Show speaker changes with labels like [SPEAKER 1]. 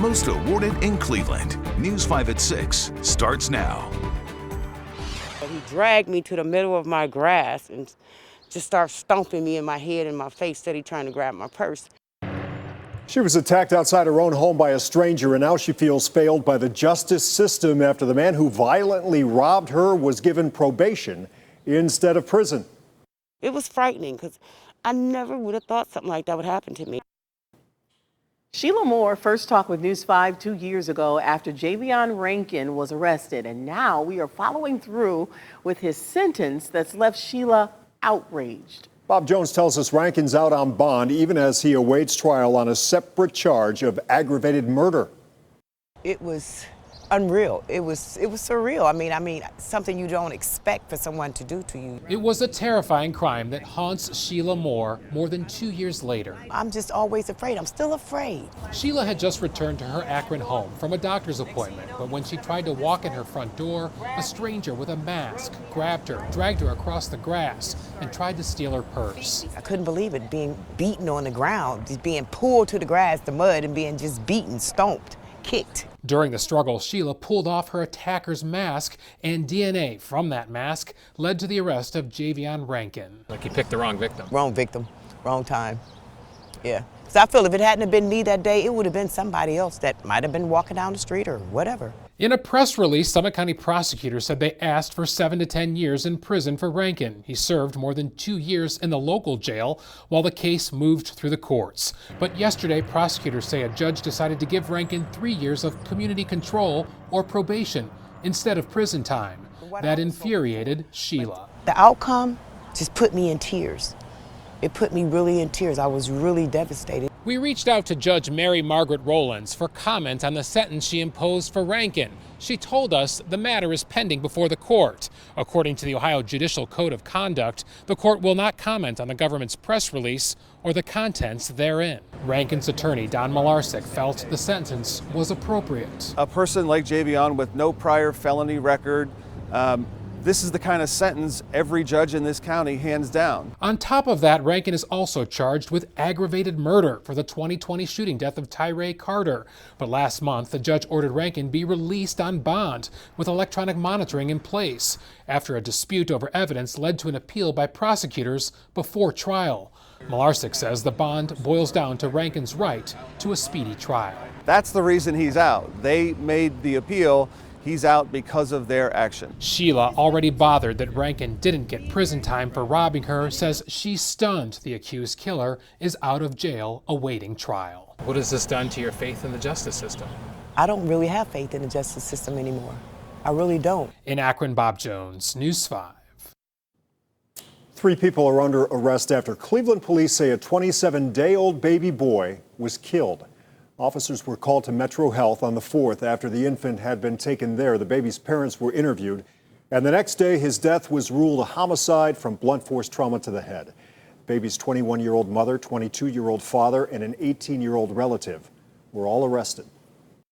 [SPEAKER 1] most awarded in Cleveland. News 5 at 6 starts now.
[SPEAKER 2] He dragged me to the middle of my grass and just started stomping me in my head and my face, steady trying to grab my purse.
[SPEAKER 3] She was attacked outside her own home by a stranger, and now she feels failed by the justice system after the man who violently robbed her was given probation instead of prison.
[SPEAKER 2] It was frightening because I never would have thought something like that would happen to me.
[SPEAKER 4] Sheila Moore first talked with News 5 2 years ago after Javion Rankin was arrested, and now we are following through with his sentence that's left Sheila outraged.
[SPEAKER 3] Bob Jones tells us Rankin's out on bond even as he awaits trial on a separate charge of aggravated murder.
[SPEAKER 5] It was unreal. It was surreal. I mean, something you don't expect for someone to do to you.
[SPEAKER 6] It was a terrifying crime that haunts Sheila Moore more than 2 years later.
[SPEAKER 5] I'm just always afraid. I'm still afraid.
[SPEAKER 6] Sheila had just returned to her Akron home from a doctor's appointment, but when she tried to walk in her front door, a stranger with a mask grabbed her, dragged her across the grass, and tried to steal her purse.
[SPEAKER 5] I couldn't believe it, being beaten on the ground, just being pulled to the grass, the mud, and being just beaten, stomped, kicked.
[SPEAKER 6] During the struggle, Sheila pulled off her attacker's mask, and DNA from that mask led to the arrest of Javion Rankin.
[SPEAKER 7] Like you picked the wrong victim.
[SPEAKER 5] Wrong victim, wrong time. Yeah. So I feel if it hadn't been me that day, it would have been somebody else that might have been walking down the street or whatever.
[SPEAKER 6] In a press release, Summit County prosecutors said they asked for 7 to 10 years in prison for Rankin. He served more than 2 years in the local jail while the case moved through the courts. But yesterday, prosecutors say a judge decided to give Rankin 3 years of community control or probation instead of prison time. That infuriated Sheila.
[SPEAKER 5] The outcome just put me in tears. It put me really in tears. I was really devastated.
[SPEAKER 6] We reached out to Judge Mary Margaret Rowlands for comment on the sentence she imposed for Rankin. She told us the matter is pending before the court. According to the Ohio Judicial Code of Conduct, the court will not comment on the government's press release or the contents therein. Rankin's attorney, Don Malarsic, felt the sentence was appropriate.
[SPEAKER 8] A person like Javion with no prior felony record, this is the kind of sentence every judge in this county hands down.
[SPEAKER 6] On top of that, Rankin is also charged with aggravated murder for the 2020 shooting death of Tyree Carter. But last month, the judge ordered Rankin be released on bond with electronic monitoring in place after a dispute over evidence led to an appeal by prosecutors before trial. Malarsic says the bond boils down to Rankin's right to a speedy trial.
[SPEAKER 8] That's the reason he's out. They made the appeal. He's out because of their action.
[SPEAKER 6] Sheila, already bothered that Rankin didn't get prison time for robbing her, says she's stunned the accused killer is out of jail awaiting trial.
[SPEAKER 7] What has this done to your faith in the justice system?
[SPEAKER 5] I don't really have faith in the justice system anymore. I really don't.
[SPEAKER 6] In Akron, Bob Jones, News 5.
[SPEAKER 3] 3 people are under arrest after Cleveland police say a 27-day-old baby boy was killed. Officers were called to Metro Health on the 4th after the infant had been taken there. The baby's parents were interviewed, and the next day his death was ruled a homicide from blunt force trauma to the head. Baby's 21-year-old mother, 22-year-old father, and an 18-year-old relative were all arrested.